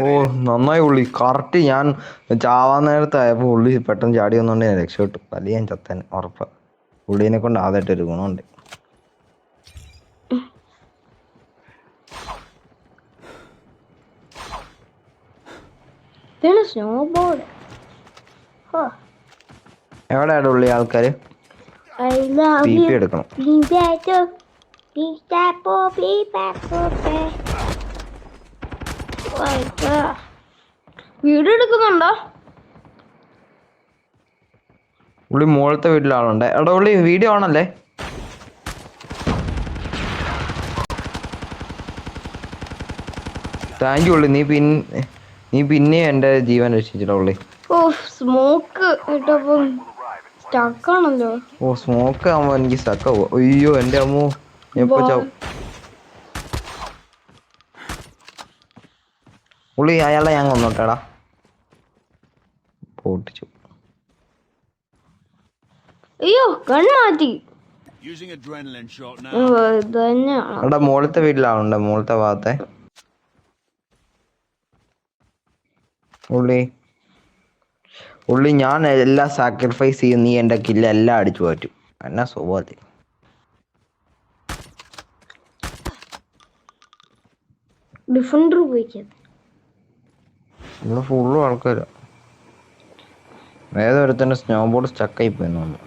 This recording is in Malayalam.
ഓ നന്നായി ഉള്ളി കറക്റ്റ് ഞാൻ ചാവാൻ നേരത്തായപ്പോ ഉള്ളി പെട്ടെന്ന് ചാടി വന്നോണ്ട് ഞാൻ രക്ഷപ്പെട്ടു. അല്ലെങ്കിൽ ഞാൻ ചത്തൻ ഉറപ്പ്. ഉള്ളിനെ കൊണ്ട് ആദ്യമായിട്ടൊരു ഗുണമുണ്ട്. എവിടെയാണ് ഉള്ളി ആൾക്കാര്? പി പി എടുക്കണം. വീഡിയോ എടുക്കുന്നുണ്ടോ? ഉള്ളി മുകളിലത്തെ വീട്ടിലാളുണ്ട്. എടാ ഉള്ളി വീഡിയോ ആണല്ലേ? താങ്ക് യു ഉള്ളി. നീ പിന്നെ എന്റെ ജീവൻ രക്ഷിച്ചിട്ടാ ഉള്ളി. ഓ സ്മോക്ക് ഇട്ടപ്പോ സ്റ്റക്കാണല്ലോ. ഓ സ്മോക്ക് ആവുമ്പോ എനിക്ക് സ്റ്റക്കാവോ? അയ്യോ എന്റെ അമ്മോ എപ്പോ ചാവും. ഉള്ളി അയാളെ ഞാൻ കൊന്നോട്ടേടാ. പൊട്ടിച്ചു. അയ്യോ ഗൺ മാറ്റി. എടാ മുകളിലത്തെ വീട്ടിലാളുണ്ട്. മുകളിലത്തെ ഭാഗത്തെ ഉള്ളി ഞാൻ എല്ലാം സാക്രിഫൈസ് ചെയ്യും. നീ എന്റെ കില്ല എല്ലാം അടിച്ചു മാറ്റും. എന്നാ സ്വഭാവത്തിൽ ഡിഫൻഡർ ഉപയോഗിക്കാം. ഇവിടെ ഫുള്ളും ആൾക്കാരാ. ഏതൊരുത്തന്റെ സ്നോ ബോർഡ് സ്റ്റക്കായി പോയി തോന്നുന്നു.